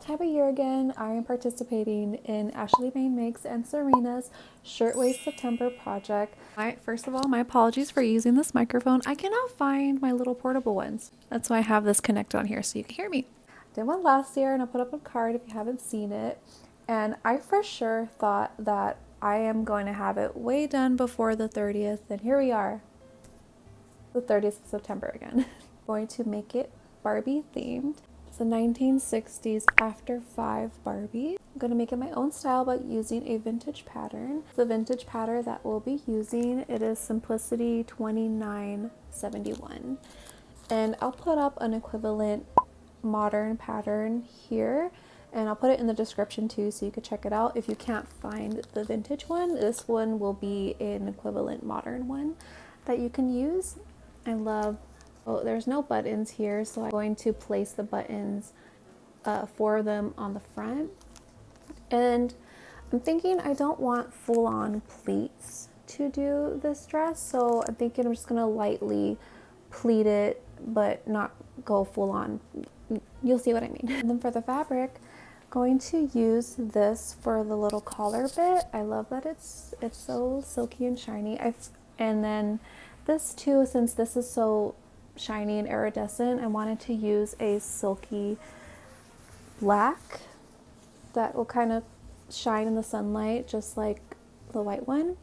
time of year again. I am participating in Ashley May Makes and Serena's Shirtwaist September project. First of all, my apologies for using this microphone. I cannot find my little portable ones. That's why I have this connected on here so you can hear me. I did one last year and I'll put up a card if you haven't seen it. And I for sure thought that I am going to have it way done before the 30th. And here we are, the 30th of September again. Going to make it Barbie themed. It's a 1960s after 5 Barbie. I'm going to make it my own style by using a vintage pattern. The vintage pattern that we'll be using, it is Simplicity 2971. And I'll put up an equivalent modern pattern here, and I'll put it in the description too so you can check it out. If you can't find the vintage one, this one will be an equivalent modern one that you can use. I love, oh, there's no buttons here, so I'm going to place the buttons, 4 of them on the front. And I'm thinking I don't want full-on pleats to do this dress, so I'm thinking I'm just gonna lightly pleat it but not go full-on. You'll see what I mean. And then for the fabric, going to use this for the little collar bit. I love that it's so silky and shiny. And then this too, since this is so shiny and iridescent, I wanted to use a silky black that will kind of shine in the sunlight just like the white one.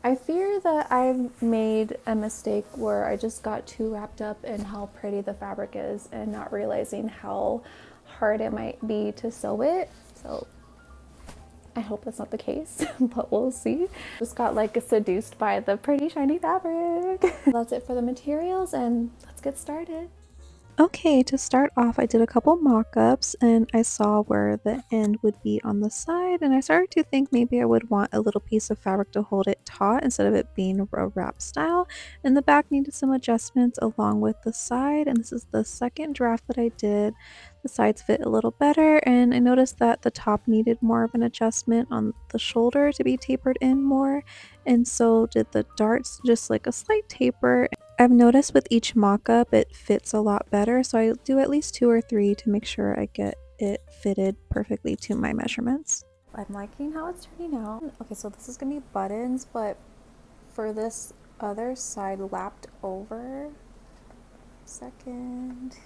I fear that I've made a mistake where I just got too wrapped up in how pretty the fabric is and not realizing how hard it might be to sew it. So I hope that's not the case, but we'll see. Just got like seduced by the pretty shiny fabric. That's it for the materials, and let's get started. Okay, to start off, I did a couple mock-ups and I saw where the end would be on the side, and I started to think maybe I would want a little piece of fabric to hold it taut instead of it being a wrap style, and the back needed some adjustments along with the side, and this is the second draft that I did. The sides fit a little better, and I noticed that the top needed more of an adjustment on the shoulder to be tapered in more, and so did the darts, just like a slight taper. I've noticed with each mock-up it fits a lot better, so I do at least 2 or 3 to make sure I get it fitted perfectly to my measurements. I'm liking how it's turning out. Okay, so this is gonna be buttons, but for this other side lapped over, second.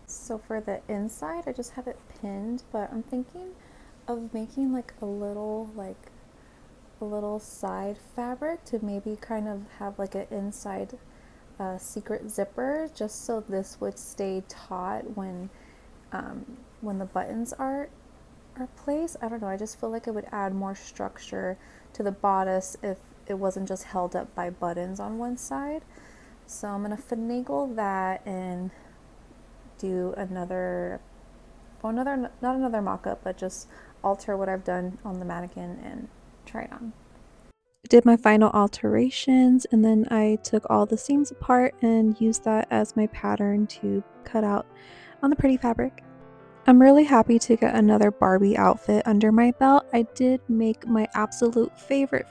So for the inside, I just have it pinned, but I'm thinking of making like a little side fabric to maybe kind of have like an inside secret zipper, just so this would stay taut when the buttons are placed. I don't know, I just feel like it would add more structure to the bodice if it wasn't just held up by buttons on one side. So I'm gonna finagle that and do another, well, not another mock-up, but just alter what I've done on the mannequin and try it on. Did my final alterations, and then I took all the seams apart and used that as my pattern to cut out on the pretty fabric. I'm really happy to get another Barbie outfit under my belt. I did make my absolute favorite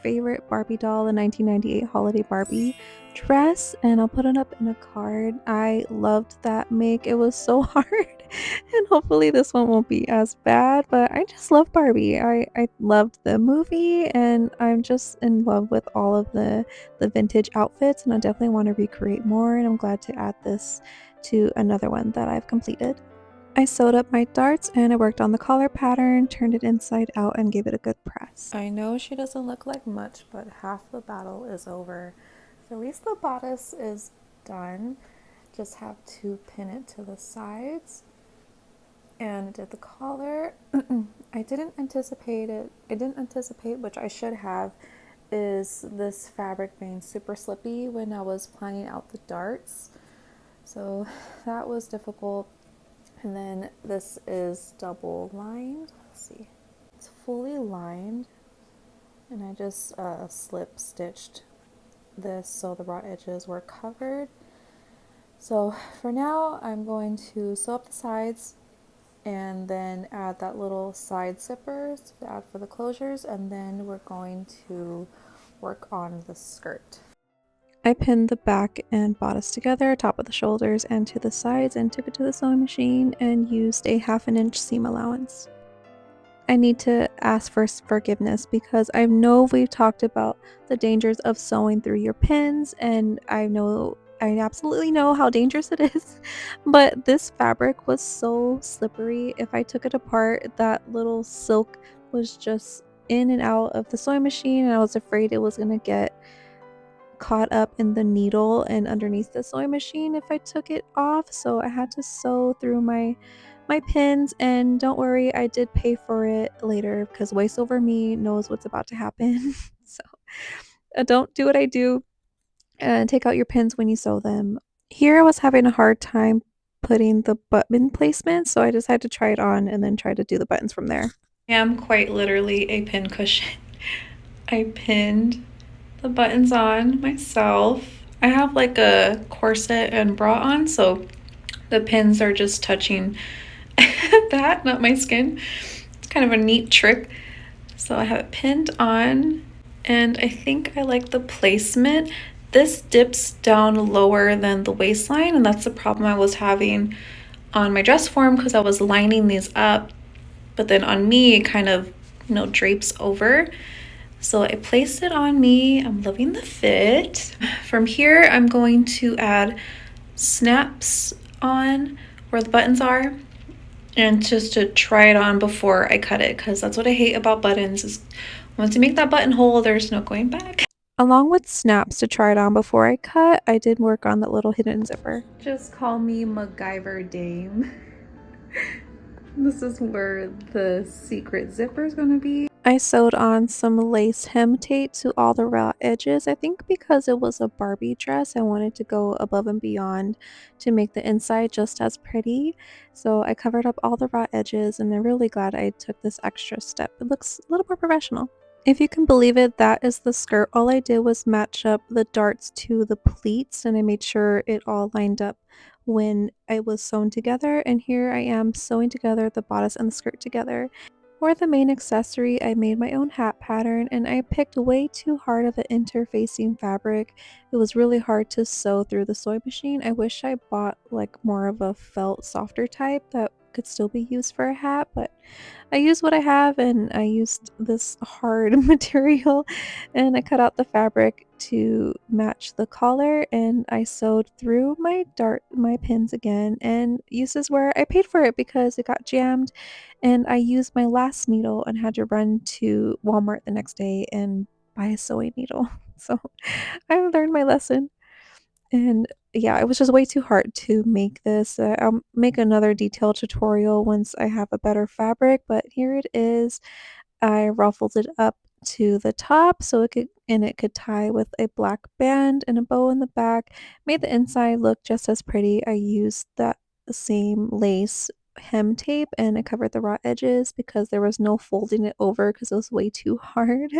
Barbie doll, the 1998 holiday Barbie dress, and I'll put it up in a card. I loved that make. It was so hard, and hopefully this one won't be as bad, but I just love Barbie. I loved the movie, and I'm just in love with all of the vintage outfits, and I definitely want to recreate more, and I'm glad to add this to another one that I've completed. I sewed up my darts and I worked on the collar pattern, turned it inside out, and gave it a good press. I know she doesn't look like much, but half the battle is over. So at least the bodice is done. Just have to pin it to the sides. And I did the collar. I didn't anticipate, which I should have, is this fabric being super slippy when I was planning out the darts. So that was difficult. And then this is double lined. Let's see. It's fully lined. And I just slip stitched this so the raw edges were covered. So for now, I'm going to sew up the sides and then add that little side zippers to add for the closures, and then we're going to work on the skirt. I pinned the back and bodice together, top of the shoulders and to the sides, and took it to the sewing machine and used a 1/2 inch seam allowance. I need to ask for forgiveness because I know we've talked about the dangers of sewing through your pins, and I absolutely know how dangerous it is, but this fabric was so slippery. If I took it apart, that little silk was just in and out of the sewing machine, and I was afraid it was going to get caught up in the needle and underneath the sewing machine if I took it off, so I had to sew through my pins, and don't worry, I did pay for it later because waist over me knows what's about to happen. So, don't do what I do and take out your pins when you sew them. Here I was having a hard time putting the button placement, so I just had to try it on and then try to do the buttons from there. I am quite literally a pin cushion. I pinned the buttons on myself. I have like a corset and bra on, so the pins are just touching that, not my skin. It's kind of a neat trick. So I have it pinned on, and I think I like the placement. This dips down lower than the waistline, and that's the problem I was having on my dress form because I was lining these up, but then on me it kind of, drapes over. So I placed it on me. I'm loving the fit. From here, I'm going to add snaps on where the buttons are, and just to try it on before I cut it, because that's what I hate about buttons is once you make that buttonhole, there's no going back. Along with snaps to try it on before I cut, I did work on that little hidden zipper. Just call me MacGyver Dame. This is where the secret zipper is going to be. I sewed on some lace hem tape to all the raw edges. I think because it was a Barbie dress, I wanted to go above and beyond to make the inside just as pretty. So I covered up all the raw edges, and I'm really glad I took this extra step. It looks a little more professional. If you can believe it, that is the skirt. All I did was match up the darts to the pleats, and I made sure it all lined up when it was sewn together. And here I am sewing together the bodice and the skirt together. For the main accessory, I made my own hat pattern, and I picked way too hard of an interfacing fabric. It was really hard to sew through the sewing machine. I wish I bought like more of a felt softer type that could still be used for a hat, but I used what I have, and I used this hard material, and I cut out the fabric to match the collar, and I sewed through my pins again, and this is where I paid for it because it got jammed, and I used my last needle and had to run to Walmart the next day and buy a sewing needle. So I learned my lesson. And yeah, it was just way too hard to make this. I'll make another detailed tutorial once I have a better fabric, but here it is. I ruffled it up to the top so it could tie with a black band and a bow in the back. Made the inside look just as pretty. I used that same lace hem tape, and I covered the raw edges because there was no folding it over because it was way too hard.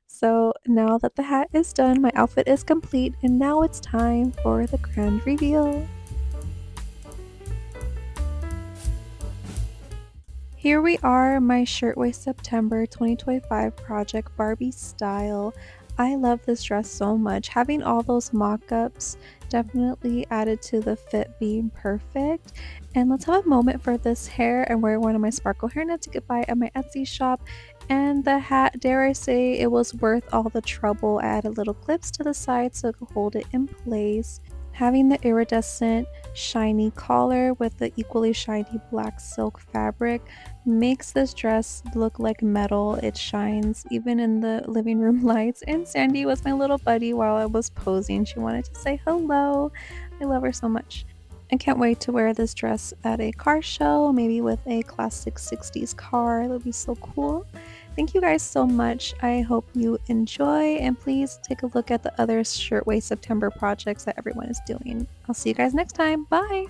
So now that the hat is done, my outfit is complete, and now it's time for the grand reveal. Here we are, my Shirtwaist September 2025 project, Barbie style. I love this dress so much. Having all those mock-ups definitely added to the fit being perfect. And let's have a moment for this hair. I'm wearing one of my sparkle hairnets to get by at my Etsy shop. And the hat, dare I say, it was worth all the trouble. I added little clips to the side so it could hold it in place. Having the iridescent shiny collar with the equally shiny black silk fabric makes this dress look like metal. It shines even in the living room lights. And Sandy was my little buddy while I was posing. She wanted to say hello. I love her so much. I can't wait to wear this dress at a car show, maybe with a classic 60s car. That would be so cool. Thank you guys so much. I hope you enjoy, and please take a look at the other Shirtwaist September projects that everyone is doing. I'll see you guys next time. Bye!